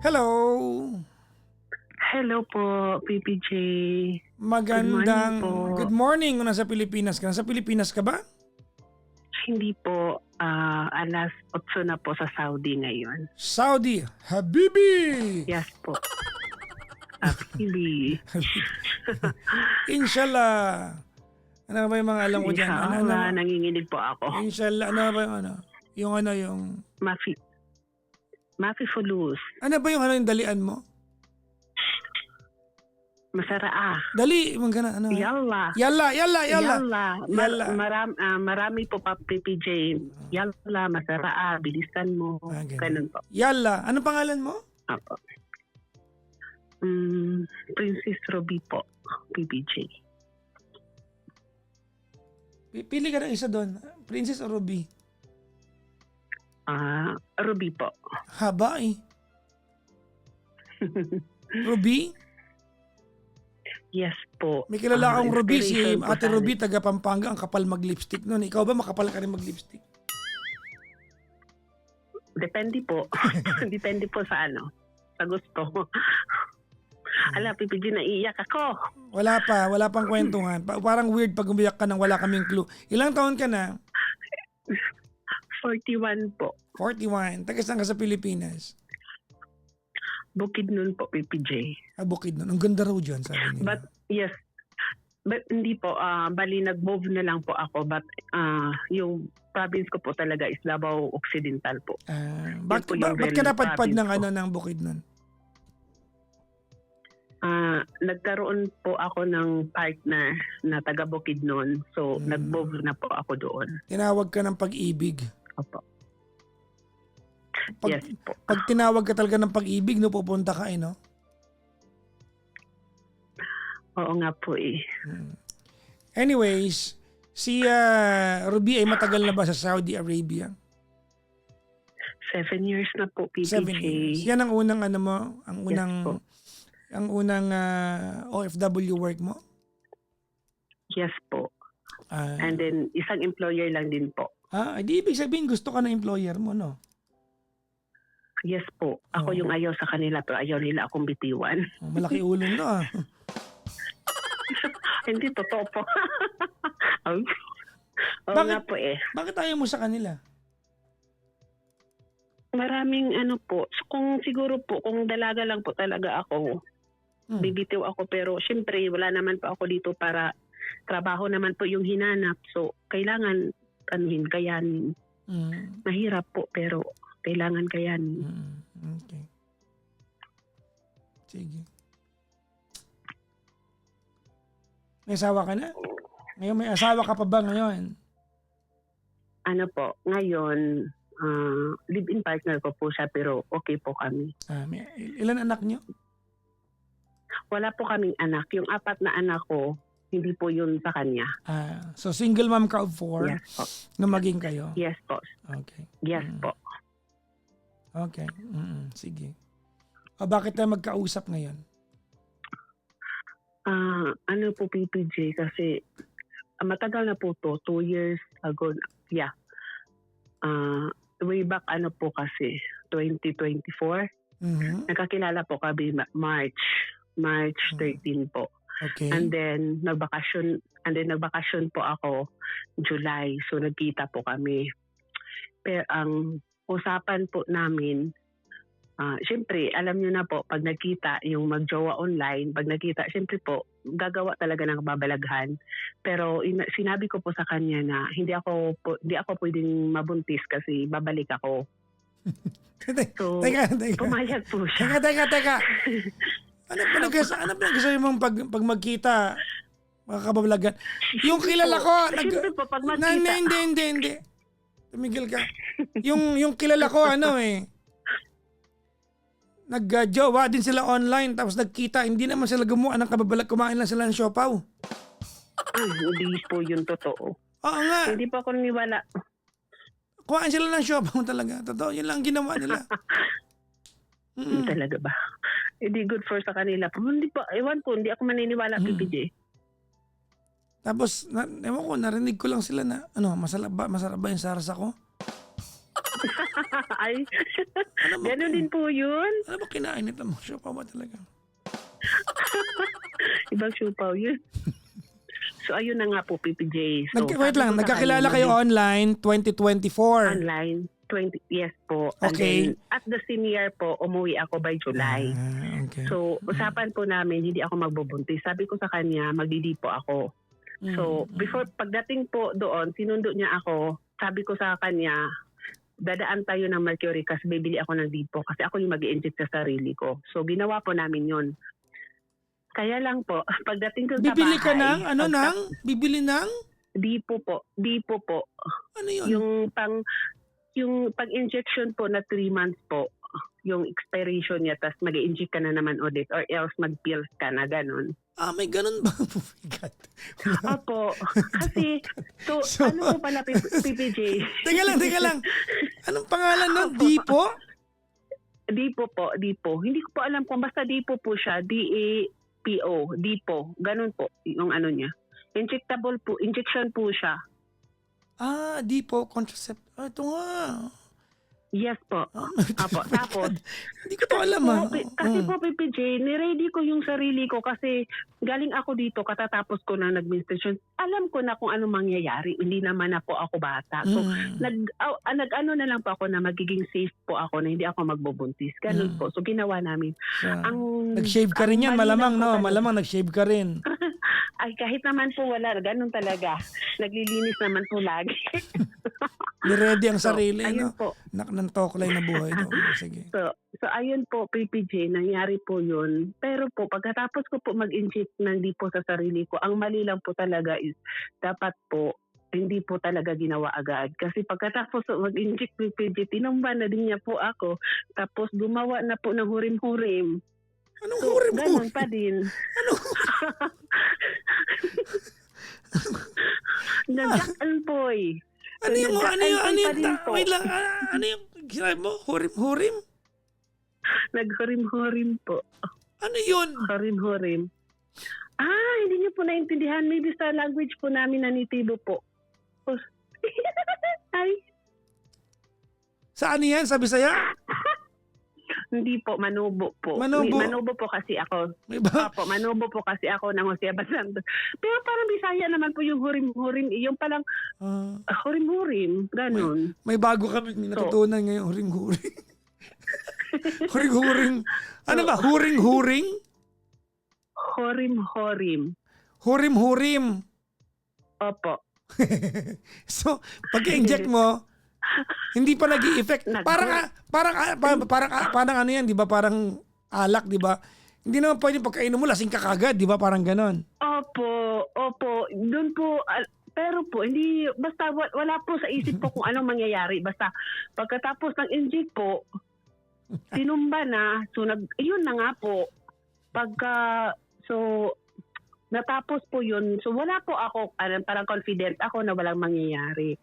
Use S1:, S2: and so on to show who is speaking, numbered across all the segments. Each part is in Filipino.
S1: Hello!
S2: Hello po, PPJ.
S1: Magandang
S2: po.
S1: good morning kung nasa Pilipinas ka. Nasa Pilipinas ka ba?
S2: Hindi po, alas 8 na po sa Saudi ngayon.
S1: Saudi, Habibi!
S2: Yes po. Habibi.
S1: Inshallah. Ano ba yung mga alam ko dyan?
S2: Inshallah, nanginginig po ako.
S1: Inshallah, ano ba yung ano? Yung
S2: Mafi fulus.
S1: ano ba yung yung dalian mo?
S2: Masara.
S1: Dali, yung gana, ano?
S2: Yalla.
S1: Yalla.
S2: Yalla. Marami po pa, PPJ. Yalla, masara. Bilisan mo. Ganun po.
S1: Yalla. Ano pangalan mo?
S2: Apo. Princess Ruby po, PPJ.
S1: Pili ka ng isa doon. Princess o Ruby?
S2: Ruby po.
S1: Haba eh. Ruby?
S2: Yes po.
S1: May kilala akong Ruby, si
S2: Inspiration po
S1: Ate
S2: sa
S1: Ruby,
S2: amin.
S1: taga Pampanga, ang kapal mag-lipstick nun. Ikaw ba makapal ka rin mag-lipstick?
S2: Depende po. Depende po sa ano. Sa gusto. Ala, PPG, naiiyak ako.
S1: Wala pang kwentuhan. Parang weird pag umiyak ka nang wala kaming clue. Ilang taon ka na?
S2: 41 po.
S1: 41. Taga saan ka sa Pilipinas?
S2: Bukidnon po, PPJ.
S1: Bukidnon. Ang ganda raw dyan, sabi nila.
S2: But, yes. But hindi po. Bali, nag-move na lang po ako. But, yung province ko po talaga is Davao Occidental po.
S1: Ba't ka napadpad ng ng Bukidnon?
S2: Nagkaroon po ako ng partner na taga Bukidnon. So, nag-move na po ako doon.
S1: Tinawag ka ng pag-ibig.
S2: Opo.
S1: Yes po. Pag tinawag ka talaga ng pag-ibig, no, pupunta ka no?
S2: Oo nga po eh.
S1: Anyways, si Ruby ay matagal na ba sa Saudi Arabia?
S2: 7 years na po, PPJ.
S1: 7 years. Yan ang unang ano mo? Ang unang OFW work mo?
S2: Yes po. And then, isang employer lang din po.
S1: Di ibig sabihin gusto ka ng employer mo, no?
S2: Yes po. Ako yung ayaw sa kanila pero ayaw nila akong bitiwan.
S1: Malaki ulo no
S2: Hindi, totoo po. Oo nga po eh.
S1: Bakit ayaw mo sa kanila?
S2: Maraming ano po. Kung siguro po, kung dalaga lang po talaga ako, bibitiw ako. Pero syempre, wala naman po ako dito para trabaho naman po yung hinanap. So, kailangan kayanin. Mahirap po pero kailangan kayanin.
S1: Okay. Sige. May asawa ka na? Ngayon may asawa ka pa ba ngayon?
S2: Ano po, ngayon, live-in partner ko po siya pero okay po kami.
S1: Ilan anak niyo?
S2: Wala po kaming anak. Yung 4 na anak ko, hindi po yun sa kanya.
S1: So single mom ka of 4
S2: Yes po.
S1: na maging kayo?
S2: Yes po.
S1: Okay.
S2: Yes po.
S1: Okay. Sige. Bakit tayo magkausap ngayon?
S2: Ano po, PPJ, kasi matagal na po to, 2 years ago. Yeah. Way back ano po kasi, 2024. Nagkakilala po kami March 13 po.
S1: Okay.
S2: And then nagbakasyon po ako July. So nagkita po kami. Pero ang usapan po namin, syempre alam niyo na po pag nagkita yung magjowa online, pag nagkita syempre po gagawa talaga ng babalaghan. Pero sinabi ko po sa kanya na hindi ako pwedeng mabuntis kasi babalik ako. So,
S1: teka.
S2: pumayag po siya.
S1: Teka. Ano pinag-sabi mong pag magkita, makakababalagan? Yung kilala ko,
S2: Siyempre po, pag magkita.
S1: Hindi. Tumigil ka. Yung kilala ko, nagjowa din sila online, tapos nagkita, hindi naman sila gumawa ng kababalag, kumain lang sila ng siopaw.
S2: Hindi po yun totoo.
S1: Oo nga.
S2: Hindi po ako naniwala.
S1: Kumain sila ng siopaw talaga. Totoo, yun lang ginawa nila.
S2: Talaga ba? Hindi good for sa kanila. Hindi pa, ewan ko, hindi ako maniniwala, PPJ.
S1: Tapos, ewan ko, narinig ko lang sila na, masarap ba yung saras ako?
S2: Ay,
S1: Ano ba,
S2: gano'n din po yun.
S1: ano ba kinain nito mo? Siopaw ba talaga?
S2: Ibang siupaw yun. So, ayun na nga po, PPJ. So,
S1: Wait
S2: sabi
S1: lang,
S2: ko sa
S1: nagkakilala
S2: kanya,
S1: kayo online 2024.
S2: online, 20, yes po. And
S1: Okay.
S2: then, at the same year po, umuwi ako by July.
S1: Okay.
S2: So, usapan po namin, hindi ako magbubuntis. Sabi ko sa kanya, magdidi po ako. So, before, pagdating po doon, sinundo niya ako, sabi ko sa kanya, dadaan tayo ng Mercury kasi bibili ako ng Dipo kasi ako yung mag-i-inject sa sarili ko. So, ginawa po namin yun. Kaya lang po, pagdating ko sa
S1: Bibili ka
S2: bahay,
S1: ng, ano nang? Bibili ng?
S2: Dipo po. Dipo po.
S1: Ano yun?
S2: Yung pag-injection po na 3 months po, yung expiration niya, tapos mag-inject ka na naman ulit or else mag-pills ka na, ganun.
S1: May ganun ba? Oh my God.
S2: Opo. Kasi, so, ano po pala, PPJ?
S1: Teka lang. Anong pangalan nun? Dipo?
S2: Dipo po, Dipo. Hindi ko po alam kung basta Dipo po siya, D-A-P-O, Dipo. Ganun po, yung ano niya. Injectable po, injection po siya.
S1: Dipo, contraceptive. Ito nga.
S2: Yes po. Apo. Tapos,
S1: Hindi ko to alam
S2: kasi po, PPJ, niready ko yung sarili ko kasi galing ako dito, katatapos ko na nag-menstruation. Alam ko na kung ano mangyayari. Hindi naman na po ako bata. So, nag-ano na lang po ako na magiging safe po ako na hindi ako magbubuntis. Ganun po. So, ginawa namin.
S1: Nag-shave ka rin yan, malamang, no? Malamang nag-shave ka rin.
S2: Ay, kahit naman po wala, ganun talaga. Naglilinis naman po lagi.
S1: Ni-ready ang sarili,
S2: ayun
S1: no?
S2: po.
S1: Ng toklay na buhay. No? Sige.
S2: So, ayun po, PPJ, nangyari po yun. Pero po, pagkatapos ko po mag-inject ng di po sa sarili ko, ang mali lang po talaga is, dapat po, hindi po talaga ginawa agad. Kasi pagkatapos mag-inject PPJ, tinumba na din niya po ako. Tapos gumawa na po ng hurim-hurim.
S1: Anong
S2: So,
S1: hurim-hurim?
S2: ganun pa din. Nagdaan po eh.
S1: Ano yung
S2: Wait
S1: lang, ano yung sinabi mo? Hurim-hurim?
S2: Naghurim-hurim po.
S1: Ano yun?
S2: Hurim-hurim. Hindi niyo po naintindihan. Maybe sa language po namin nanitibo po. Ay.
S1: Saan yan? Sa Bisaya?
S2: Hindi po, Manubo po.
S1: Manubo?
S2: Manubo po kasi ako.
S1: May ba?
S2: Opo, Manubo po kasi ako ng Jose Abasando. Pero parang Bisaya naman po yung hurim-hurim. Yung palang hurim-hurim. Ganun.
S1: May bago kami natutunan ngayon. Huring-huring. Huring-huring. Ano ba? Huring-huring?
S2: Horim-horim.
S1: Hurim-hurim.
S2: Opo.
S1: So, pag-inject mo, hindi pa nag-i-effect. Parang ano yan, di ba? Parang alak, di ba? Hindi naman pwede pagkainom mo, lasing ka kagad, di ba? Parang ganon.
S2: Opo. Doon po, pero po, hindi, basta wala po sa isip ko kung anong mangyayari. Basta pagkatapos ng inject po, tinumba na. So, yun na nga po. Natapos po yun. So, wala po ako, parang confident ako na walang mangyayari.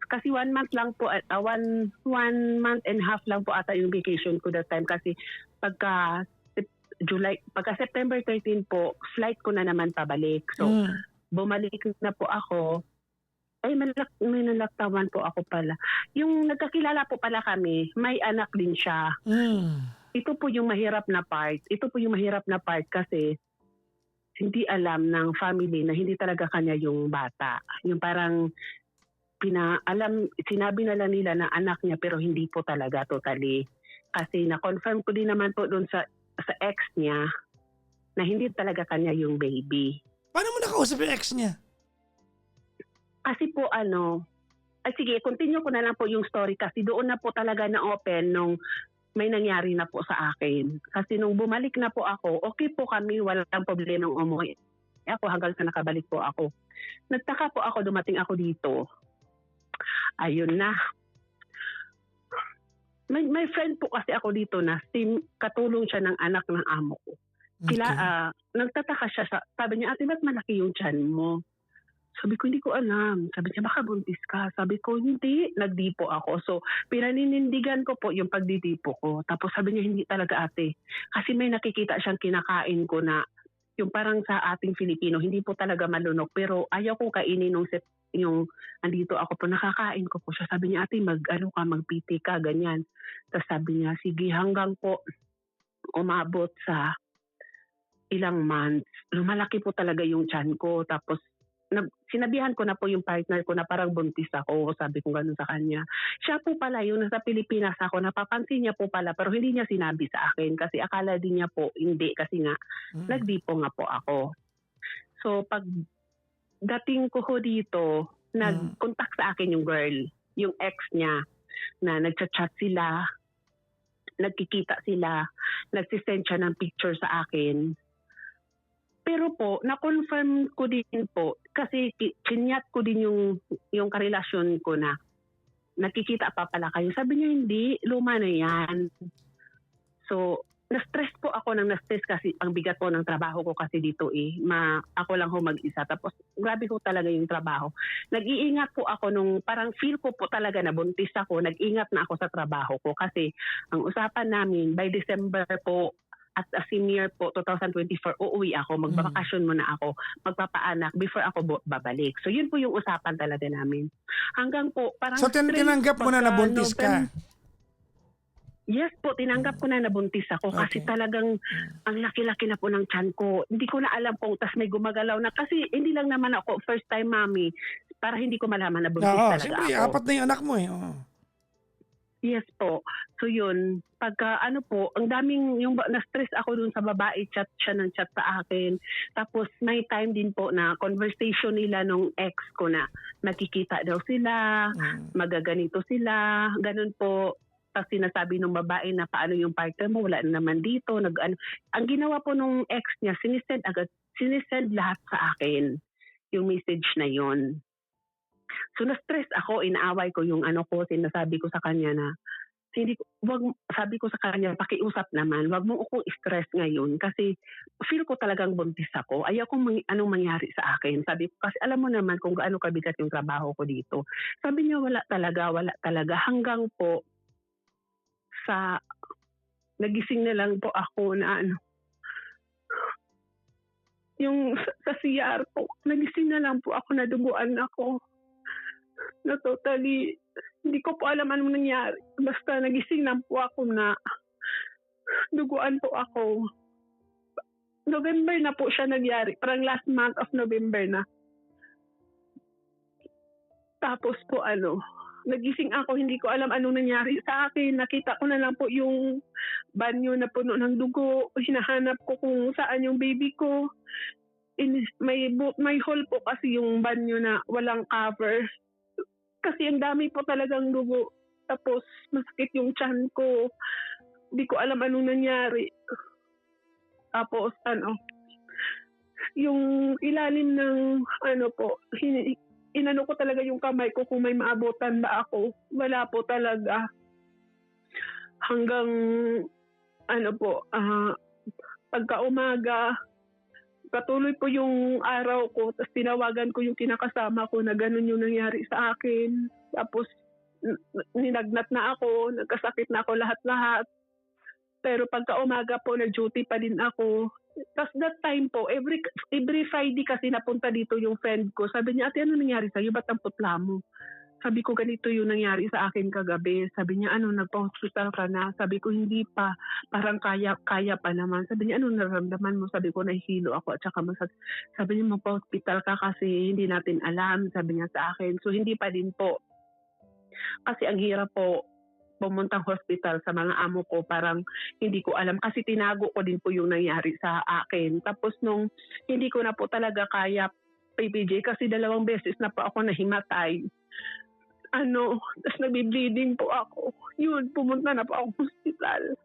S2: Kasi 1 month lang po, 1 month and a half lang po ata yung vacation ko that time. Kasi pagka September 13 po, flight ko na naman pabalik. So, bumalik na po ako. Ay, may nalaktawan po ako pala. Yung nagkakilala po pala kami, may anak din siya. Ito po yung mahirap na part. Kasi hindi alam ng family na hindi talaga kanya yung bata. Yung parang sinabi na lang nila na anak niya pero hindi po talaga totally. Kasi na-confirm ko din naman po doon sa ex niya na hindi talaga kanya yung baby.
S1: Paano mo nakausap yung ex niya?
S2: Kasi po sige, continue ko na lang po yung story kasi doon na po talaga na-open nung may nangyari na po sa akin. Kasi nung bumalik na po ako, okay po kami, walang problemang umuwi. Ako hanggang sa nakabalik po ako. Nagtaka po ako, dumating ako dito. Ayun na. May friend po kasi ako dito na katulong siya ng anak ng amo ko. Nagtataka siya, sabi niya, ate, ba't malaki yung tiyan mo? Sabi ko, hindi ko alam. Sabi niya, baka buntis ka. Sabi ko, hindi. Nagdipo ako. So, pinaninindigan ko po yung pagdidipo ko. Tapos sabi niya, hindi talaga ate. Kasi may nakikita siyang kinakain ko na yung parang sa ating Filipino, hindi po talaga malunok. Pero ayaw ko kainin yung andito ako po, nakakain ko po siya. Sabi niya, ate, magpiti ka, ganyan. Tapos sabi niya, sige, hanggang po umabot sa ilang months, lumalaki po talaga yung tiyan ko. Tapos sinabihan ko na po yung partner ko na parang buntis ako. Sabi ko gano'n sa kanya. Siya po pala yung nasa Pilipinas ako, napapansin niya po pala pero hindi niya sinabi sa akin kasi akala din niya po hindi kasi nga nagdipo nga po ako. So pag dating ko ho dito, nag-contact sa akin yung girl, yung ex niya na nagchat-chat sila, nagkikita sila, nagsisend siya ng picture sa akin. Pero po, na-confirm ko din po kasi chinyat ko din yung karelasyon ko na nakikita pa pala kayo. Sabi niya, hindi, luma na yan. So, na-stress po ako na-stress kasi ang bigat po ng trabaho ko kasi dito ako lang ho mag-isa. Tapos, grabe ko talaga yung trabaho. Nag-iingat po ako parang feel ko po talaga na buntis ako. Nag-ingat na ako sa trabaho ko kasi ang usapan namin, by December po, at a senior po, 2024, uuwi ako, magbabakasyon muna ako, magpapaanak before ako babalik. So yun po yung usapan talaga namin. Hanggang po, parang...
S1: So tinanggap mo na nabuntis ka?
S2: Yes po, tinanggap ko na nabuntis ako kasi talagang ang laki-laki na po ng tiyan ko. Hindi ko na alam kung tas may gumagalaw na kasi hindi lang naman ako first time mami para hindi ko malaman na buntis talaga
S1: siyempre,
S2: ako.
S1: 4 na yung anak mo eh.
S2: Yes po. So yun, pagka ang daming, yung na-stress ako dun sa babae, chat siya ng chat sa akin. Tapos may time din po na conversation nila nung ex ko na nakikita daw sila, magaganito sila, ganun po. Tapos sinasabi nung babae na paano yung partner mo, wala na naman dito. Ang ginawa po nung ex niya, sinisend lahat sa akin yung message na yon. So na-stress ako, inaaway ko yung sinasabi ko sa kanya na sabi ko sa kanya, pakiusap naman, wag mo akong stress ngayon kasi feel ko talagang buntis ako. Ayaw kong anong mangyari sa akin. Sabi ko, kasi alam mo naman kung gaano kabigat yung trabaho ko dito. Sabi niya, wala talaga. Hanggang po sa nagising na lang po ako na yung sa CR po, nagising na lang po ako na duguan ako. Na totally, hindi ko po alam anong nangyari. Basta nagising lang po ako na duguan po ako. November na po siya nangyari. Parang last month of November na. Tapos po nagising ako, hindi ko alam anong nangyari sa akin. Nakita ko na lang po yung banyo na puno ng dugo. Hinahanap ko kung saan yung baby ko. May hole po kasi yung banyo na walang cover. Kasi ang dami po talagang dugo. Tapos masakit yung tiyan ko. Hindi ko alam anong nangyari. Tapos yung ilalim ng inano ko talaga yung kamay ko kung may maabutan ba ako. Wala po talaga. Hanggang pagka umaga, patuloy po yung araw ko, tapos tinawagan ko yung kinakasama ko na ganun yung nangyari sa akin. Tapos ninagnat na ako, nagkasakit na ako lahat-lahat. Pero pagka umaga po, nag-duty pa din ako. Tapos that time po, every Friday kasi napunta dito yung friend ko. Sabi niya, ate, ano nangyari sa'yo? Ba't ang putla mo? Sabi ko, ganito yung nangyari sa akin kagabi. Sabi niya, nagpa-hospital ka na? Sabi ko, hindi pa. Parang kaya pa naman. Sabi niya, nararamdaman mo? Sabi ko, nahihilo ako at saka sabi niya, magpa-hospital ka kasi hindi natin alam. Sabi niya sa akin. So, hindi pa din po. Kasi ang hirap po pumuntang hospital sa mga amo ko. Parang hindi ko alam. Kasi tinago ko din po yung nangyari sa akin. Tapos nung hindi ko na po talaga kaya, PPJ, kasi 2 beses na po ako nahimatay. Tapos nagbi-bleeding po ako. Yun, pumunta na po ako hospital.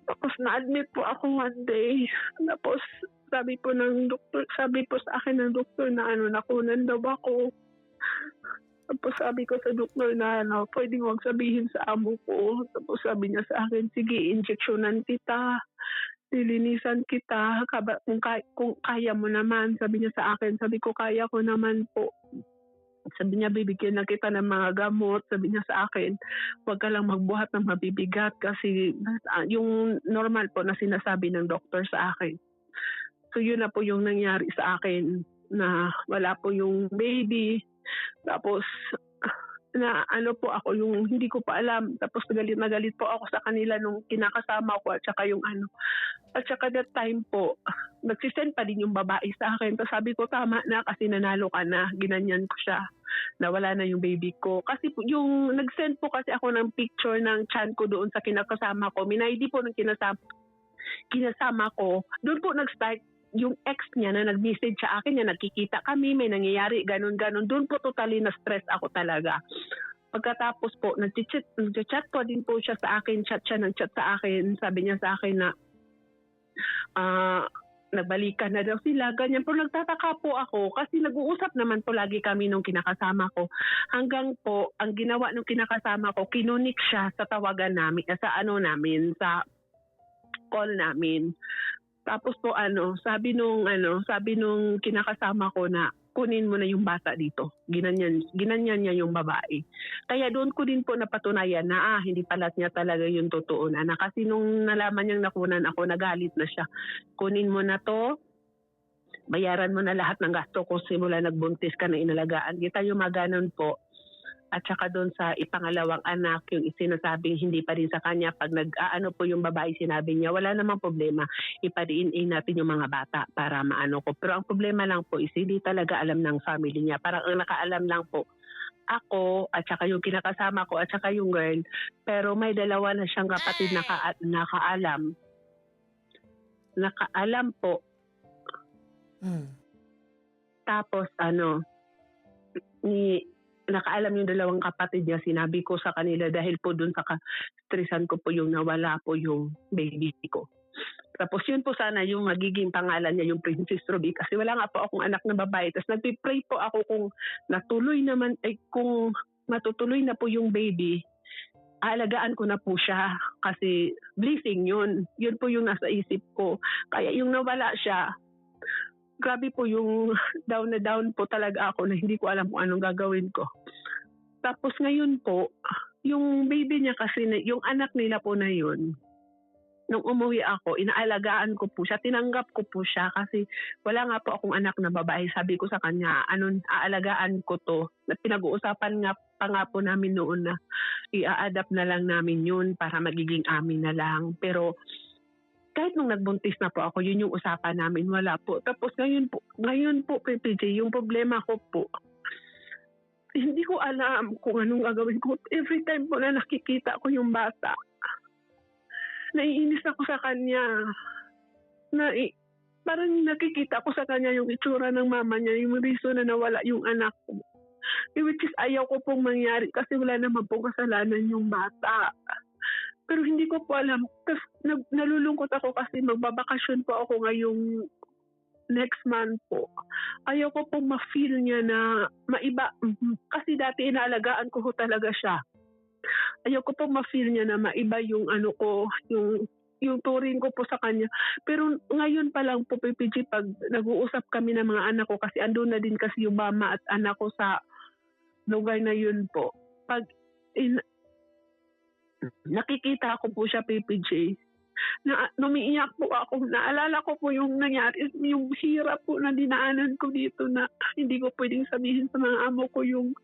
S2: Tapos na-admit po ako one day. Tapos sabi po sa akin ng doktor na nakunan daw ako. Tapos sabi ko sa doktor na pwede wag sabihin sa amo ko. Tapos sabi niya sa akin, sige, injeksyonan kita. Lilinisan kita. Kung kaya mo naman, sabi niya sa akin. Sabi ko, kaya ko naman po. Sabi niya, bibigyan na kita ng mga gamot. Sabi niya sa akin, huwag ka lang magbuhat ng mabibigat kasi yung normal po na sinasabi ng doktor sa akin. So yun na po yung nangyari sa akin na wala po yung baby. Tapos na ano po ako yung hindi ko pa alam. Tapos galit na galit po ako sa kanila nung kinakasama ko at saka yung ano. At saka that time po, nagsisend pa din yung babae sa akin. Tapos sabi ko, tama na kasi nanalo ka na. Ginanyan ko siya. Nawala na yung baby ko. Kasi po, yung nag-send po kasi ako ng picture ng chan ko doon sa kinakasama ko. Minaydi po ng kinasama ko. Doon po nag-start yung ex niya na nag-message sa akin niya, nagkikita kami, may nangyayari, ganun-ganun. Doon po totally na-stress ako talaga. Pagkatapos po, nag-chat po din po siya sa akin, chat sa akin. Sabi niya sa akin na nagbalikan na daw sila, ganyan. Pero nagtataka po ako kasi nag-uusap naman po lagi kami nung kinakasama ko. Hanggang po, ang ginawa nung kinakasama ko, kinunik siya sa tawagan namin, sa sa call namin. Tapos po sabi nung kinakasama ko na kunin mo na yung bata dito. Ginanyan niya yung babae. Kaya doon ko din po napatunayan na hindi pala niya talaga yung totoo na. Kasi nung nalaman niyang nakunan ako, nagalit na siya. Kunin mo na to, bayaran mo na lahat ng gasto ko simula nagbuntis ka na inalagaan kita, yung maganon po. At saka doon sa ipangalawang anak, yung sinasabing hindi pa rin sa kanya, pag nag-aano po yung babae, sinabi niya, wala namang problema, ipa-DNA natin yung mga bata para maano ko. Pero ang problema lang po is hindi talaga alam ng family niya. Parang ang nakaalam lang po, ako at saka yung kinakasama ko at saka yung girl. Pero may dalawa na siyang kapatid nakaalam. Nakaalam po. Tapos nakaalam yung dalawang kapatid niya, sinabi ko sa kanila dahil po dun sa stressan ko po yung nawala po yung baby ko. Tapos yun po sana yung magiging pangalan niya, yung Princess Ruby, kasi wala nga po akong anak na babae. Tapos nagpipray po ako kung matutuloy na po yung baby, aalagaan ko na po siya kasi blessing yun. Yun po yung nasa isip ko. Kaya yung nawala siya, grabe po yung down na down po talaga ako na hindi ko alam kung anong gagawin ko. Tapos ngayon po, yung baby niya kasi, yung anak nila po na yun, nung umuwi ako, inaalagaan ko po siya, tinanggap ko po siya kasi wala nga po akong anak na babae. Sabi ko sa kanya, aalagaan ko to. Pinag-uusapan pa nga po namin noon na i-adapt na lang namin yun para magiging amin na lang. Pero kahit nung nagbuntis na po ako, yun yung usapan namin, wala po. Tapos ngayon po, PPJ, yung problema ko po, hindi ko alam kung anong gagawin ko. Every time po na nakikita ko yung bata, naiinis ako sa kanya. Parang nakikita ko sa kanya yung itsura ng mama niya, yung reason na nawala yung anak ko. Which is ayaw ko pong mangyari kasi wala naman pong kasalanan yung bata. Pero hindi ko po alam. Tapos nalulungkot ako kasi magbabakasyon po ako ngayong next month po. Ayaw ko pong ma-feel niya na maiba. Kasi dati inaalagaan ko talaga siya. Ayaw ko pong ma-feel niya na maiba yung yung turing ko po sa kanya. Pero ngayon pa lang po, PPG, pag nag-uusap kami ng mga anak ko, kasi andun na din kasi yung mama at anak ko sa lugar na yun po. Pag nakikita ko po siya, PPJ, na numiiyak po ako. Naalala ko po yung nangyari, yung hirap po na dinaanan ko dito na hindi ko pwedeng sabihin sa mga amo ko yung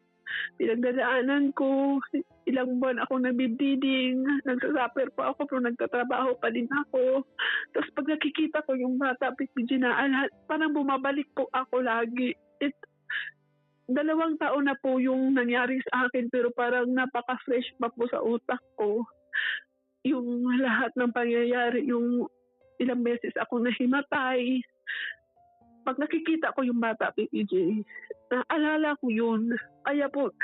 S2: pinagdadaanan ko. Ilang buwan ako nabibleeding, nagsasuffer po ako pero nagtatrabaho pa din ako. Tapos pag nakikita ko yung bata, PPJ, na parang bumabalik po ako lagi. 2 taon na po yung nangyari sa akin pero parang napaka-fresh pa po sa utak ko. Yung lahat ng pangyayari, yung ilang beses ako nahimatay. Pag nakikita ko yung bata, PPJ, naalala ko yun. Kaya po,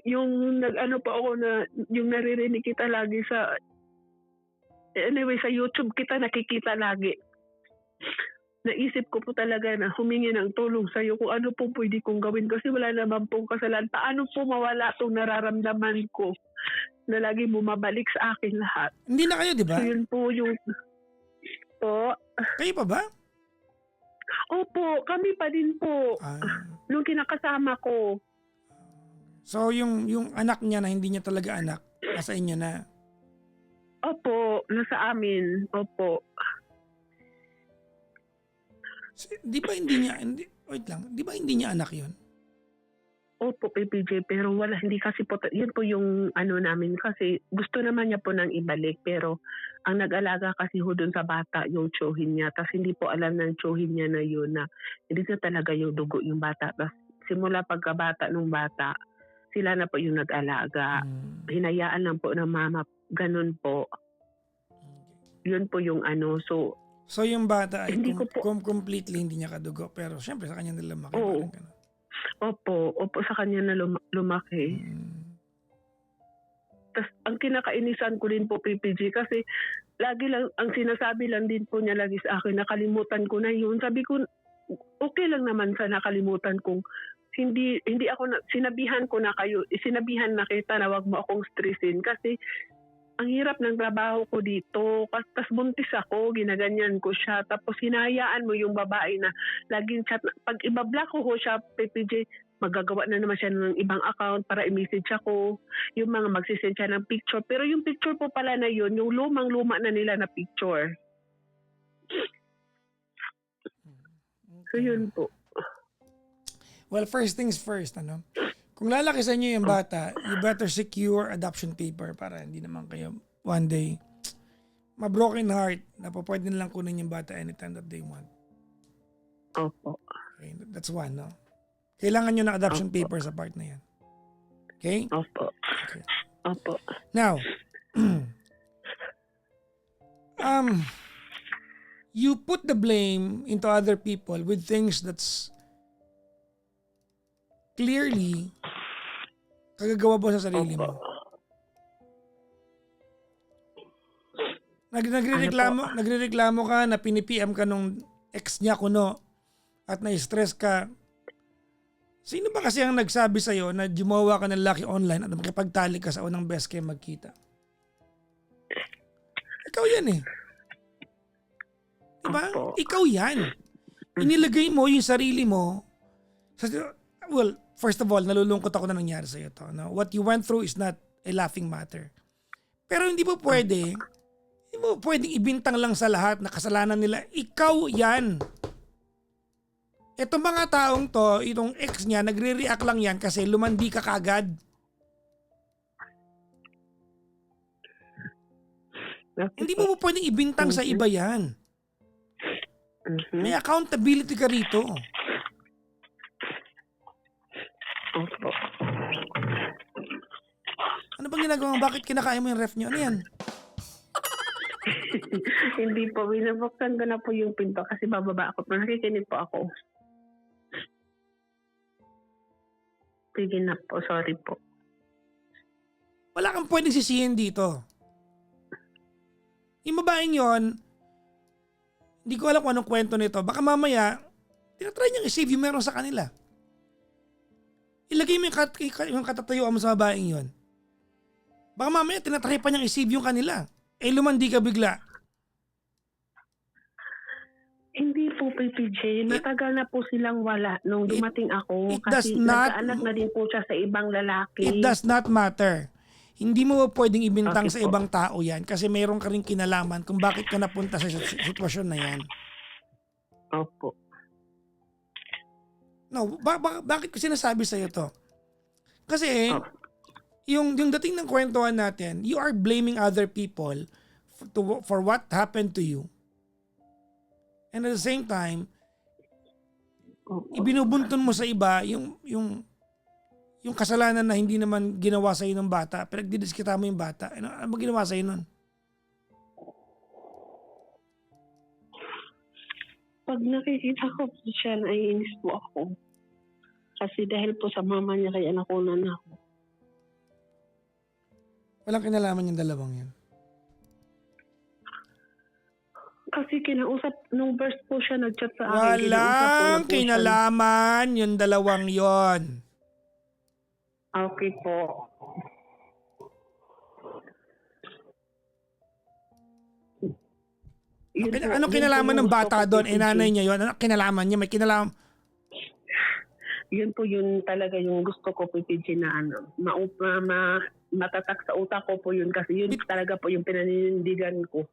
S2: yung nag-ano pa ako na yung naririnig kita lagi sa YouTube kita nakikita lagi. Naisip ko po talaga na humingi ng tulong sa'yo kung ano po pwede kong gawin kasi wala naman pong kasalanan. Paano po mawala itong nararamdaman ko na lagi bumabalik sa akin lahat?
S1: Hindi na kayo, di ba?
S2: So yun po yung... Po.
S1: Kayo pa ba?
S2: Opo, kami pa din po. Nung kinakasama ko.
S1: So yung anak niya na hindi niya talaga anak, nasa inyo na?
S2: Opo, nasa amin. Opo.
S1: Di ba hindi niya, wait lang, di ba hindi niya anak yun?
S2: Opo, PPJ, pero wala, hindi kasi po, yun po yung ano namin kasi gusto naman niya po nang ibalik pero ang nag-alaga kasi ho dun sa bata yung tsuhin niya tapos hindi po alam ng tsuhin niya na yun na hindi na talaga yung dugo yung bata. Tapos simula pagkabata nung bata, sila na po yung nag-alaga. Hinayaan lang po ng mama, ganun po. Yun po yung ano,
S1: So yung bata ay
S2: Hindi ko po-
S1: completely hindi niya kadugo pero syempre sa kanya nila lumaki.
S2: Oo.
S1: Parang ganun.
S2: opo sa kanya na lumaki. Tas ang kinakainisan ko din po PPG kasi lagi lang ang sinasabi lang din po niya lagi sa akin, nakalimutan ko na yun. Sabi ko okay lang naman sa nakalimutan kong hindi ako sinabihan ko na kayo, sinabihan na kita na wag mo akong stressin kasi ang hirap ng trabaho ko dito. Tas buntis ako, ginaganyan ko siya. Tapos hinayaan mo yung babae na laging chat. Pag ibablock ko siya, PPJ, magagawa na naman siya ng ibang account para i-message ako. Yung mga magsisend siya ng picture. Pero yung picture po pala na yun, yung lumang-luma na nila na picture. So yun po.
S1: Well, first things first, ano? Kung lalaki sa inyo yung bata, you better secure adoption paper para hindi naman kayo one day ma-broken heart na po pwede nilang kunin yung bata anytime that they want.
S2: Opo.
S1: Okay, that's one, no? Kailangan nyo ng adoption paper sa part na yan. Okay?
S2: Opo.
S1: Okay.
S2: Opo.
S1: Now, you put the blame into other people with things that's clearly kagagawa mo sa sarili mo. Nagrereklamo ka na pini-PM ka nung ex niya kuno at na-stress ka. Sino ba kasi ang nagsabi sa'yo na jumawa ka ng lalaki online at makipagtalik ka sa unang best kayo magkita? Ikaw yan eh. Diba? Ikaw yan. Inilagay mo yung sarili mo sa, well, first of all, nalulungkot ako na nangyari sa'yo to. No? What you went through is not a laughing matter. Pero hindi mo pwedeng ibintang lang sa lahat na kasalanan nila. Ikaw yan. Itong mga taong to, itong ex niya, nagre-react lang yan kasi lumandi ka kagad. Hindi mo pwedeng ibintang sa iba yan. May accountability ka rito.
S2: Opo.
S1: Ano bang ginagawa mo? Bakit kinakain mo yung ref niyo? Ano yan?
S2: Hindi po, binabuksan ko na po yung pinto kasi bababa ako. Nakikinig po ako. Sige na po, sorry po.
S1: Wala kang pwedeng sisihin dito. Yung babaeng yon, hindi ko alam kung anong kwento nito. Baka mamaya, tinatry niyang i-save yung meron sa kanila. Ilagay mo yung katatayuan mo sa babaeng yon. Baka mamaya, tinatry pa niyang i-save yung kanila. Lumandi ka bigla.
S2: Hindi po, PPJ. Matagal na po silang wala nung dumating ako. Kasi nagkaanak na din po siya sa ibang lalaki.
S1: It does not matter. Hindi mo pwedeng ibintang sa ibang tao yan kasi mayroon ka rin kinalaman kung bakit ka napunta sa sitwasyon na yan.
S2: Opo.
S1: No, bakit ko sinasabi sa'yo to? Kasi yung dating ng kwentuhan natin, you are blaming other people for what happened to you. And at the same time, ibinubunton mo sa iba yung kasalanan na hindi naman ginawa sa'yo ng bata, pero nagdidiskita mo yung bata. Ano ba ginawa sa'yo nun?
S2: Pag nakikita ko po siya, naiinis po ako. Kasi dahil po sa mama niya, kaya nakunan ako.
S1: Walang kinalaman yung dalawang yan.
S2: Kasi kinausap, nung first po siya nag-chat sa akin.
S1: Walang kinalaman yung dalawang yon.
S2: Okay po.
S1: Anong kinalaman ng bata doon? Nanay niya yun. Anong kinalaman niya? May kinalaman.
S2: Yun po yun talaga yung gusto ko PPG na matatak sa utak ko po yun kasi yun talaga po yung pinanindigan ko.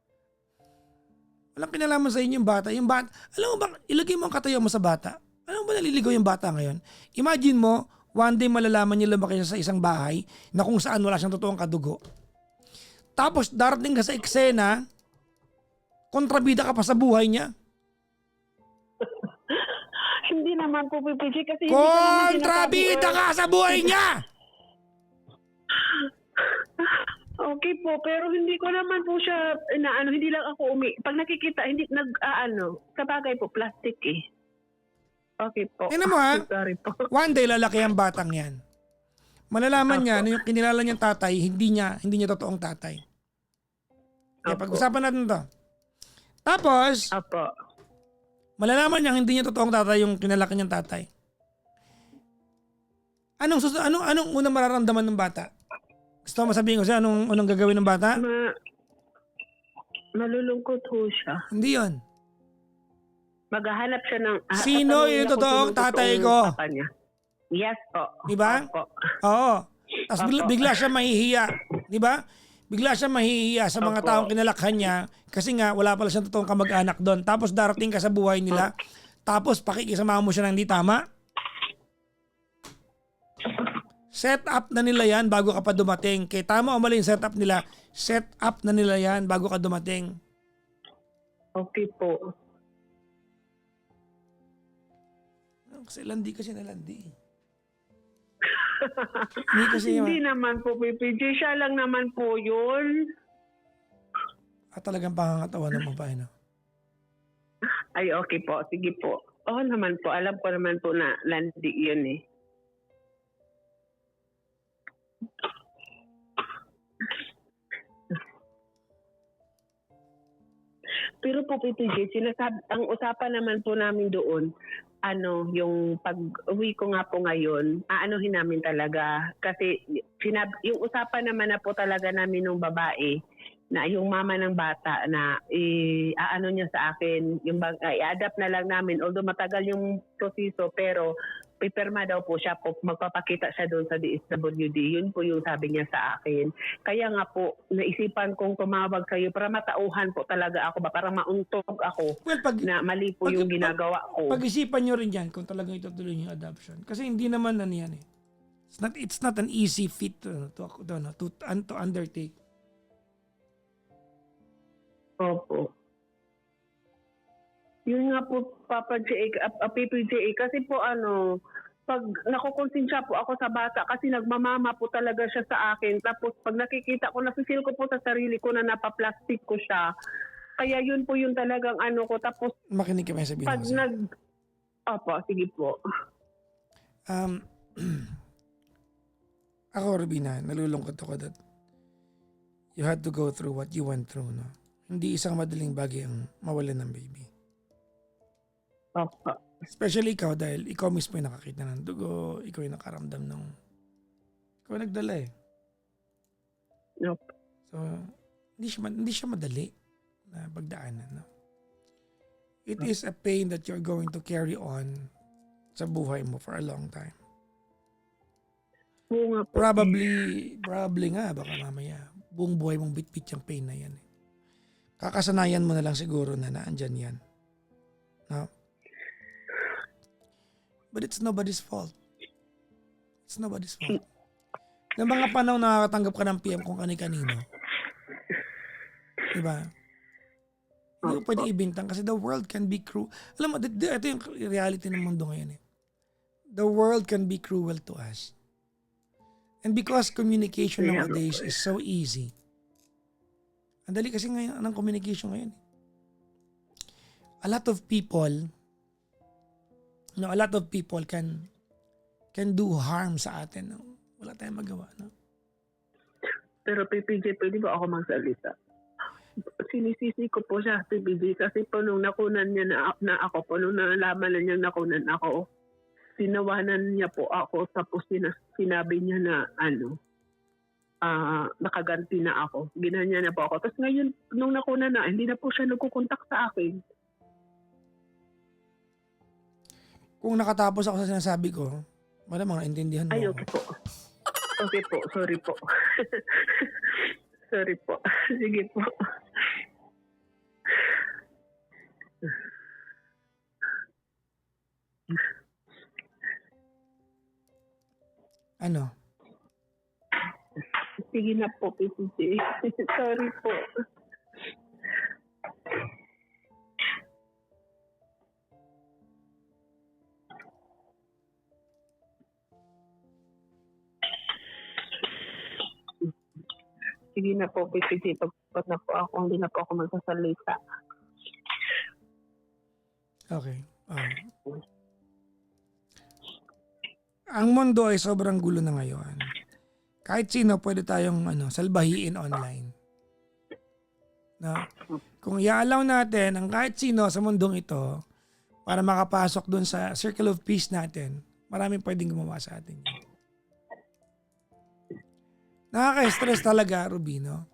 S1: Walang kinalaman sa inyo yung bata. Yung bata, alam mo ba, ilagay mo ang katayo mo sa bata. Alam mo ba naliligaw yung bata ngayon? Imagine mo, one day malalaman niya lumaki siya sa isang bahay na kung saan wala siyang totoong kadugo. Tapos darating ka sa eksena, kontrabida ka pa sa buhay niya.
S2: Hindi naman po, PPG, kasi hindi ko naman
S1: Kontrabida
S2: sinasabi,
S1: ka sa buhay niya!
S2: Okay po, pero hindi ko naman po siya, hindi lang ako pag nakikita, hindi, sa bagay po, plastic eh. Okay po.
S1: Tingnan mo ha,
S2: Sorry po.
S1: one day lalaki ang batang yan. Malalaman niya na yung kinilala niyang tatay, hindi niya totoong tatay. Kaya
S2: Apo.
S1: pag-usapan natin to. Tapos,
S2: Apo.
S1: malalaman niya hindi niya totoong tatay yung kinalaki niyang tatay. Anong unang mararamdaman ng bata? Gusto mo sabihin ko siya anong gagawin ng bata?
S2: Malulungkot ho siya.
S1: Hindi yon.
S2: Maghahanap siya ng...
S1: Sino
S2: tatanungin
S1: yung
S2: ako
S1: totoong
S2: sino
S1: tatay
S2: totoong
S1: ko?
S2: papa niya. Yes po.
S1: Di ba?
S2: Opo.
S1: Oo. Tapos
S2: Opo.
S1: bigla siya mahihiya. Di ba? Bigla siya mahihiya sa mga
S2: Opo.
S1: taong kinalakhan niya kasi nga wala pala siyang totoong kamag-anak doon. Tapos darating ka sa buhay nila. Tapos pakikisama mo siya ng hindi tama. Set up na nila yan bago ka pa dumating. Kaya tama o mali yung set up nila. Set up na nila yan bago ka dumating.
S2: Okay po.
S1: Kasi landi kasi nalandi. Hindi kasi
S2: Hindi naman po, PPG. Siya lang naman po yun.
S1: talagang pangangatawan ng babae, no?
S2: Ay, okay po. Sige po. Oo naman po. Alam ko naman po na landi yun eh. Pero po, PPG, ang usapan naman po namin doon, yung pag-uwi ko nga po ngayon, aanuhin namin talaga. Kasi yung usapan naman na po talaga namin ng babae, na yung mama ng bata na aano niya sa akin, i-adapt na lang namin. Although matagal yung proseso, pero pipirma daw po siya po, magpapakita siya doon sa DSWD. Yun po yung sabi niya sa akin. Kaya nga po, naisipan kong tumawag kayo para matauhan po talaga ako ba, para mauntog ako na mali po yung ginagawa ko.
S1: Pag-isipan nyo rin yan kung talagang itutuloy yung adoption. Kasi hindi naman yan eh. It's not an easy feat to undertake.
S2: Opo. Yun nga po, Papa J.A., PPJ.A., kasi po pag nakukonsensya po ako sa bata kasi nagmamama po talaga siya sa akin. Tapos pag nakikita ko, nafe-feel ko po sa sarili ko na napaplastic ko siya. Kaya yun po yung talagang ko. Tapos
S1: Makinig ka may sabihin
S2: pag
S1: ko.
S2: Opo, sige po.
S1: Ako, Rubina, nalulungkot ako that you had to go through what you went through, no? Hindi isang madaling bagay ang mawalan ng baby.
S2: Opo.
S1: Especially ikaw dahil ikaw mismo yung nakakita ng dugo, ikaw yung nakaramdam ng... Ikaw nagdala eh.
S2: Opo.
S1: So, hindi siya madali na pagdaanan, no? It is a pain that you're going to carry on sa buhay mo for a long time.
S2: Oo nga po.
S1: Probably nga, baka mamaya, buong buhay mong bit-bit yung pain na yan. Eh. Kakasanayan mo na lang siguro na naandyan yan. No? But it's nobody's fault. It's nobody's fault. Ng mga panahon na nakakatanggap ka ng PM kung kani-kanino. Diba? Hindi mo pwede ibintang kasi the world can be cruel. Alam mo, ito yung reality ng mundo ngayon eh. The world can be cruel to us. And because communication nowadays is so easy, ang dali kasi ngayon ng communication ngayon. A lot of people can do harm sa atin. No? Wala tayong magawa. No?
S2: Pero PPJ, pwede ba ako magsalita? Sinisisi ko po siya, PPJ, kasi po nung nakunan niya na ako po, nung nalaman na niya nakunan ako, sinawanan niya po ako, tapos sinabi niya na nakaganti na ako. Ginanya na po ako. Tapos ngayon, nung nakunan na, hindi na po siya nagkukontak sa akin.
S1: Kung nakatapos ako sa sinasabi ko, malamang naintindihan mo.
S2: Ay, okay po. Okay po. Sorry po. Sorry po. Sige po.
S1: Ano?
S2: Sige na po, PPJ. Sorry po. Sige na po, PPJ. Pagpat na po ako, hindi na po ako magsasalita.
S1: Okay. Ang mundo ay sobrang gulo na ngayon. Kahit sino pwede tayong salbahiin online. Na, kung i-allow natin ang kahit sino sa mundong ito para makapasok dun sa circle of peace natin, maraming pwedeng gumawa sa atin. Nakaka-stress talaga, Rubino,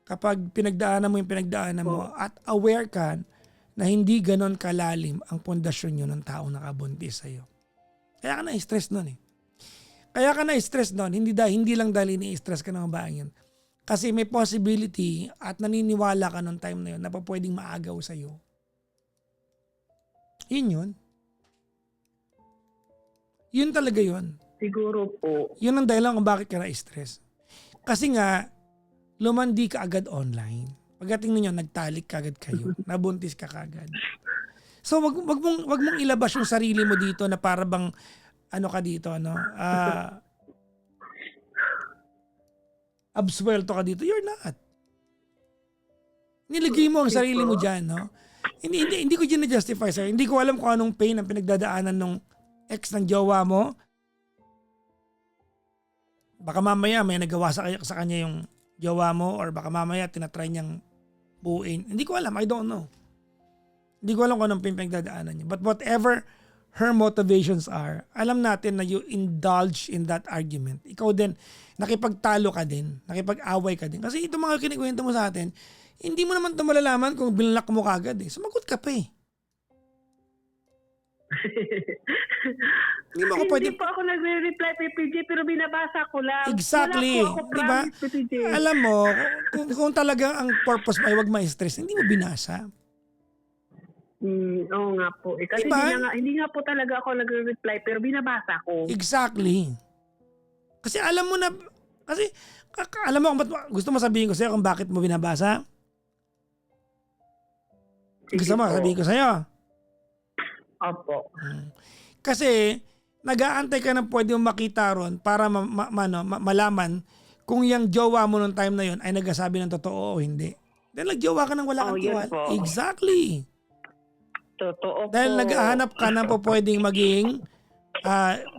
S1: kapag pinagdaanan mo yung pinagdaanan mo at aware ka na hindi ganon kalalim ang pundasyon nyo ng taong nakabuntis sa'yo. Kaya ka na-stress nun eh. Kaya ka na-stress nun, hindi lang dahil ini-stress ka ng babaeng yun. Kasi may possibility at naniniwala ka nung time na yun na pa pwedeng maagaw sa'yo. Yun. Yun talaga yun.
S2: Siguro po.
S1: Yun ang dahilan kung bakit ka na-stress. Kasi nga, lumandi ka agad online. Pagdating ninyo, nagtalik ka agad kayo. Nabuntis ka kagad. So wag mong ilabas yung sarili mo dito na para bang absuelto ka dito. You're not. Nilagay mo ang sarili mo diyan, no? Hindi ko gina-justify sir. Hindi ko alam kung anong pain ang pinagdadaanan ng ex ng jowa mo. Baka mamaya may nagawa sa kanya yung jowa mo or baka mamaya tinatry niyang buuin. Hindi ko alam. I don't know. Hindi ko alam kung anong pinagdadaanan niya. But whatever her motivations are, alam natin na you indulge in that argument. Ikaw din, nakipagtalo ka din, nakipag-away ka din. Kasi itong mga kinikwento mo sa atin, hindi mo naman ito malalaman kung binlock mo kagad eh. Sumagot ka pa eh. Hindi mo ako pwede...
S2: Hindi po ako nagre-reply, PPJ, pero binabasa ko lang.
S1: Exactly.
S2: Wala po ako
S1: Diba?
S2: promise, PPJ.
S1: Alam mo, kung talaga ang purpose mo ay wag ma-stress, hindi mo binasa.
S2: Oo nga po. Kasi
S1: Diba?
S2: hindi nga po talaga ako nagre-reply, pero binabasa ko.
S1: Exactly. Kasi alam mo na, alam mo kung ba't gusto mo sabihin ko sa'yo kung bakit mo binabasa? Gusto mo sabihin ko sa'yo?
S2: Opo.
S1: Kasi nag-aantay ka na pwede mong makita ron para malaman kung yung jowa mo nung time na yon ay nagsasabi ng totoo o hindi. Dahil nagjowa ka ng wala kang
S2: yun
S1: tiwala.
S2: po.
S1: Exactly.
S2: Totoo po.
S1: Dahil naghahanap ka na po pwedeng maging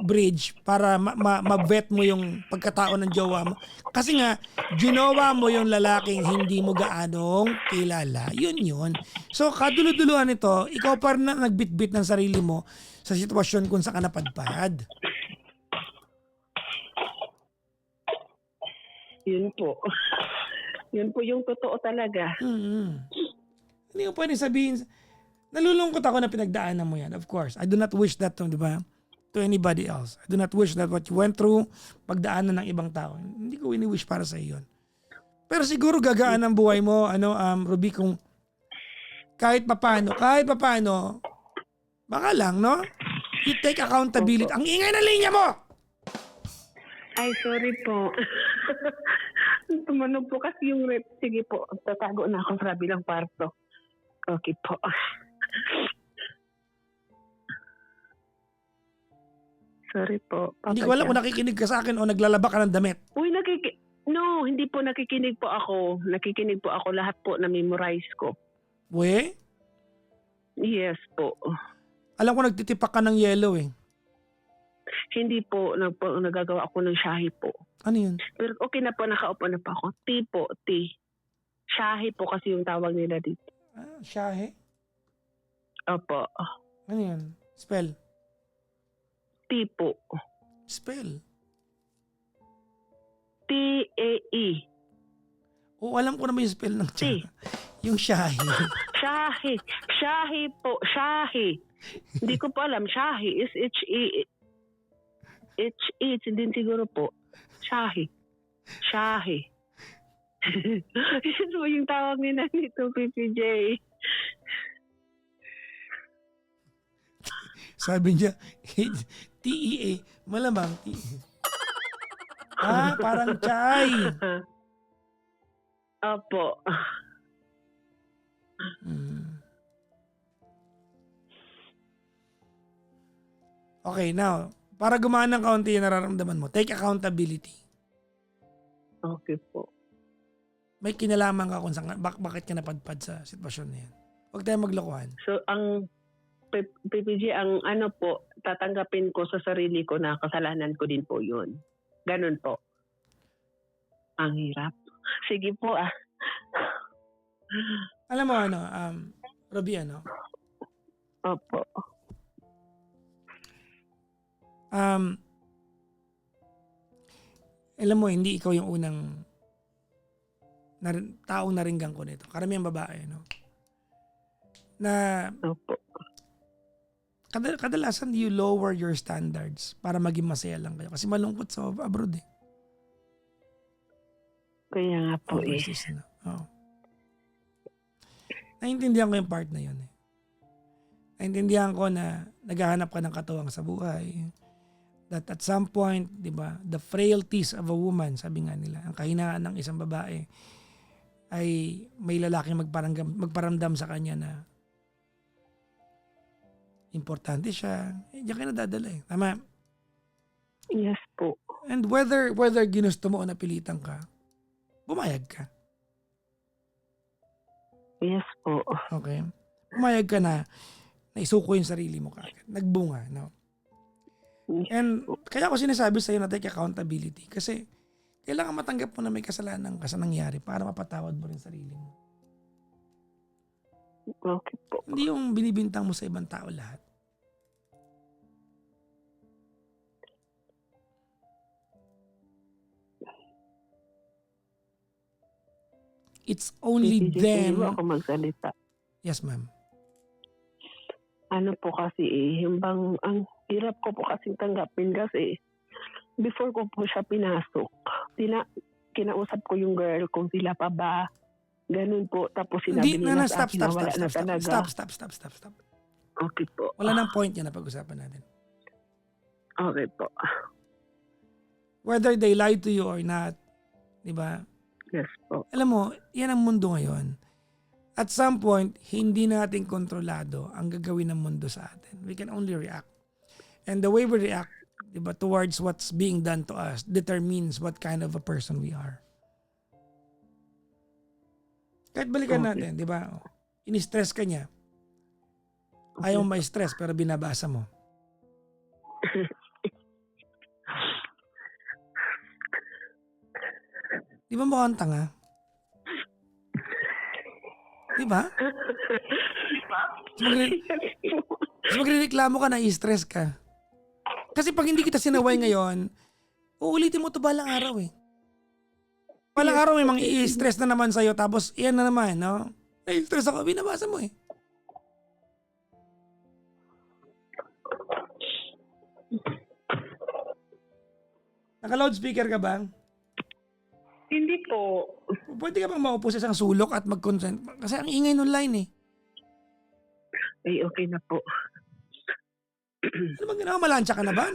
S1: bridge para ma-vet mo yung pagkatao ng jowa mo. Kasi nga, ginawa mo yung lalaking hindi mo gaanong kilala. Yun. So, kaduluduluhan nito, ikaw pa rin na nagbitbit ng sarili mo sa sitwasyon kung saan ka napadpad.
S2: Yun po. Yun po yung totoo talaga.
S1: Hindi ko pwede sabihin, nalulungkot ako na pinagdaanan mo yan. Of course, I do not wish that to anybody else. I do not wish that what you went through, pagdaanan ng ibang tao. Hindi ko ini-wish para sa iyo. Pero siguro gagaan ang buhay mo, Ruby, kung kahit papano, baka lang, no? You take accountability. Ang ingay na linya mo!
S2: Ay, sorry po. Tumunog po kasi yung rep. Sige po, tatago na ako sa bilang kwarto. Okay po. Sorry po. Papa
S1: Hindi ko alam
S2: Jack.
S1: kung nakikinig ka sa akin o naglalaba ka ng damit.
S2: Uy, No, hindi po nakikinig po ako. Nakikinig po ako. Lahat po na-memorize ko.
S1: We?
S2: Yes po.
S1: Alam ko nagtitipak ka ng yellow eh.
S2: Hindi po. Nagagawa ako ng shahi po.
S1: Ano yun?
S2: Pero okay na po. Nakaupo na po ako. Tea po. Tea. Shahi po kasi yung tawag nila dito.
S1: Shahe?
S2: Opo.
S1: Ano yun? Spell?
S2: Tea po.
S1: Spell?
S2: T-A-E.
S1: Oo, alam ko naman yung spell ng
S2: Tea.
S1: Yung shahe.
S2: Shahi. Shahi po. Shahi. Hindi ko po alam. Shahi is H-E. H-E. Hindi siguro po. Shahi. Shahi. Yun po yung tawag nila nito, PPJ.
S1: Sabi niya, TEA. Malamang TEA. Parang chai.
S2: Opo.
S1: Mm. Okay, now, para gumana ng kaunti yung nararamdaman mo, take accountability.
S2: Okay po.
S1: May kinalaman ka kung bakit ka napadpad sa sitwasyon na yan. Huwag tayong maglokohan.
S2: So, ang PPG, ang ano po, tatanggapin ko sa sarili ko na kasalanan ko din po yun. Ganun po. Ang hirap. Sige po
S1: Alam mo Ruby,
S2: Opo.
S1: alam mo, hindi ikaw yung unang taong naringgan ko nito. Karamihan babae, na
S2: Opo.
S1: kadalasan you lower your standards para maging masaya lang kayo. Kasi malungkot sa abroad eh.
S2: Kaya nga po
S1: Overseas, Oo. Naintindihan ko yung part na yun eh. Naintindihan ko na naghahanap ka ng katuwang sa buhay. That at some point, di ba, the frailties of a woman, sabi nga nila, ang kahinaan ng isang babae ay may lalaking magparamdam sa kanya na importante siya. Diyan ka nadadala eh. Tama?
S2: Yes po.
S1: And whether ginusto mo o napilitan ka, bumayag ka.
S2: Yes po.
S1: Okay? Pumayag ka na isuko yung sarili mo kagad. Nagbunga, And kaya ako sinasabi sa'yo na take accountability kasi kailangan matanggap mo na may kasalanan ka sa nangyari para mapatawad mo rin sarili mo.
S2: Okay po.
S1: Hindi yung binibintang mo sa ibang tao lahat. It's only
S2: PPG,
S1: then...
S2: pwede ako magsalita.
S1: Yes, ma'am.
S2: Ano po kasi yung bang, ang hirap ko po kasing tanggapin kasi before ko po siya pinasok, kinausap ko yung girl kung sila pa ba, ganun po, tapos sinabi nila sa akin na wala na talaga.
S1: Stop.
S2: Okay po.
S1: Wala nang point yan na pag-usapan natin.
S2: Okay po.
S1: Whether they lie to you or not, di ba?
S2: Yes po.
S1: Alam mo, yan ang mundo ngayon. At some point, hindi natin kontrolado ang gagawin ng mundo sa atin. We can only react. And the way we react, diba, towards what's being done to us determines what kind of a person we are. Kahit balikan natin, di ba? Ini-stress ka niya. Ayaw mo ma-stress pero binabasa mo. Di ba mukhang tanga? Di ba? Magrereklamo ka na i-stress ka. Kasi pag hindi kita sinaway ngayon, uulitin mo to balang araw eh. Balang araw may mga i-stress na naman sa'yo tapos iyan na naman, Na-stress ako, binabasa mo eh. Naka-loudspeaker ka ba?
S2: Hindi po.
S1: Pwede ka bang maupo sa isang sulok at mag-consent? Kasi ang ingay ng line eh.
S2: Ay, okay na po.
S1: Ano bang ginawa? Malansya ka na ba?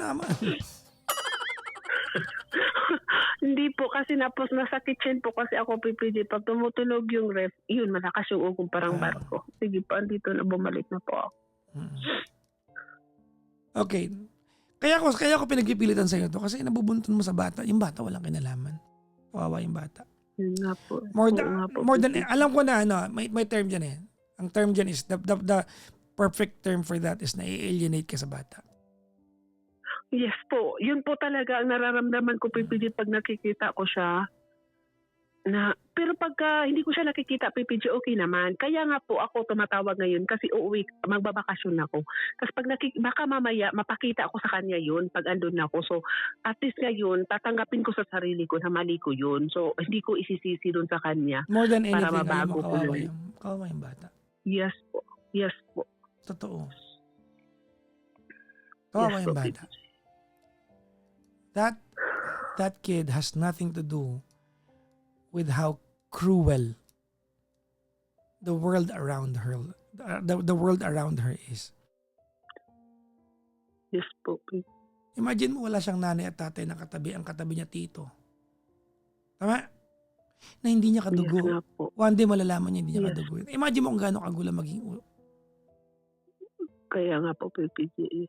S2: Hindi po kasi nasa kitchen po kasi ako PPG. Pag tumutunog yung ref, yun, malakas yung ugong parang barko. Sige po, andito na, bumalik na po ako.
S1: Okay. Kaya ako pinagpipilitan sa'yo to kasi nabubuntun mo sa bata. Yung bata walang kinalaman. Kawawa yung bata.
S2: Yun nga po.
S1: More than alam ko na may term dyan eh. Ang term dyan is the perfect term for that is na-alienate ka sa bata.
S2: Yes po. Yun po talaga ang nararamdaman ko PPG pag nakikita ko siya. Pero pagka hindi ko siya nakikita PPG, okay naman. Kaya nga po ako tumatawag ngayon kasi uuwi, magbabakasyon ako. Kasi pag baka mamaya mapakita ako sa kanya yun pag andun na ako. So at least ngayon tatanggapin ko sa sarili ko na mali ko yun. So hindi ko isisisi dun sa kanya.
S1: More than anything,
S2: para mabago ko
S1: kawawa yung bata.
S2: Yes po. Yes po.
S1: Totoo. Kawawa yung bata. That kid has nothing to do with how cruel the world around her is.
S2: Yes po.
S1: Imagine mo wala siyang nanay at tatay na katabi, ang katabi niya tito. Tama? Na hindi niya
S2: Yes
S1: kadugo.
S2: nga po.
S1: One day malalaman niya hindi niya
S2: Yes.
S1: kadugo. Imagine mo kung gaano kagulang maging
S2: Kaya nga po, PPG.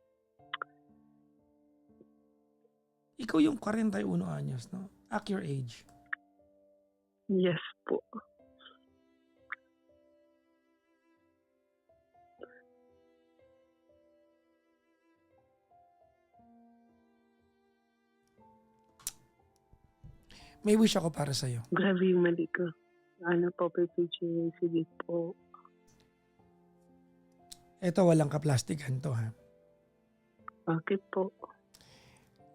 S1: ikaw yung 41 anyos, no? At your age.
S2: Yes po.
S1: May wish ako para sa'yo.
S2: Grabe yung mali ko. Ano po, PPG? Sige po.
S1: Ito, walang kaplastikan to, ha?
S2: Bakit po?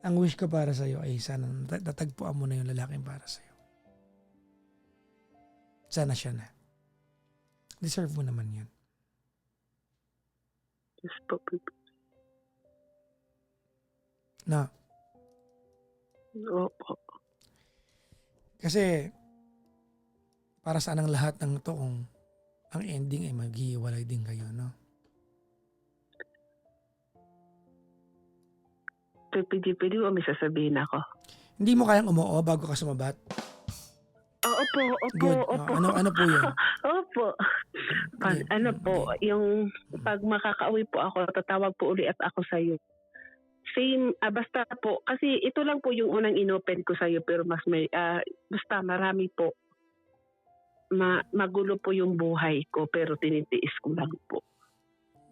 S1: Ang wish ko para sa'yo ay sana natagpuan mo na yung lalaking para sa'yo. Sana siya na. Deserve mo naman yan.
S2: Yes po, PPG.
S1: Na,
S2: Opo.
S1: kasi para saan ang lahat ng to kung ang ending ay maghihiwalay din kayo, no?
S2: PPG, pwede mo may sasabihin ako?
S1: Hindi mo kayang umuo bago ka sumabat?
S2: Opo, opo,
S1: Good.
S2: opo.
S1: Ano po yun?
S2: Opo. Pag,
S1: Game,
S2: ano po,
S1: game.
S2: yung pag makakauwi po ako, tatawag po ulit ako sa'yo. Same, basta po, kasi ito lang po yung unang inopen ko sa'yo, pero mas may, basta marami po. Magulo po yung buhay ko, pero tinitiis ko lang po.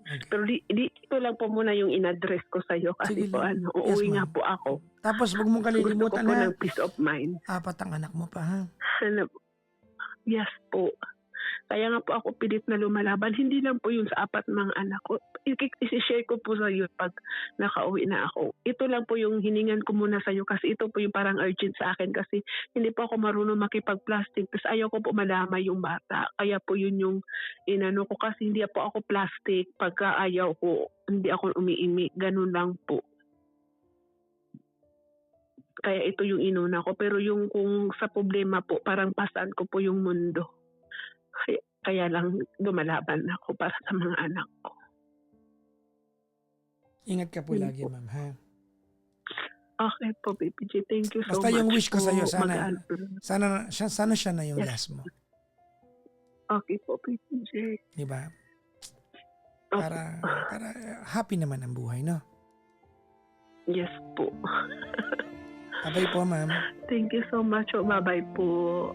S1: Okay.
S2: Pero ito lang po muna yung in-address ko sa'yo, kasi
S1: Sige
S2: po
S1: lang.
S2: uuwi
S1: Yes,
S2: nga
S1: ma'am.
S2: po ako.
S1: Tapos wag mong
S2: Gusto ko
S1: kalilimutan
S2: po
S1: na
S2: ng peace of mind.
S1: 4 ang anak mo pa, ha?
S2: Ano, yes po. Kaya nga po ako pilit na lumalaban. Hindi lang po yun sa 4 mga anak ko. Isi-share ko po sa iyo pag nakauwi na ako. Ito lang po yung hiningan ko muna sa iyo kasi ito po yung parang urgent sa akin kasi hindi po ako marunong makipag-plastic. Tapos ayaw ko po madamay yung bata. Kaya po yun yung inano ko kasi hindi po ako plastic. Pagka ayaw ko, hindi ako umiimi. Ganun lang po. Kaya ito yung inuna ko. Pero yung kung sa problema po, parang pasan ko po yung mundo. Kaya lang lumalaban ako para sa mga anak ko.
S1: Ingat ka po
S2: Yun
S1: lagi,
S2: po.
S1: ma'am, ha?
S2: Okay po, PPG. Thank you so
S1: Basta
S2: much.
S1: yung wish ko
S2: po.
S1: sa'yo, sana
S2: Mag-ano.
S1: siya na yung
S2: Yes.
S1: last mo.
S2: Okay po, PPG.
S1: Di ba?
S2: Okay.
S1: Para happy naman ang buhay, no?
S2: Yes po.
S1: Abay po, ma'am.
S2: Thank you so much. Bye-bye po.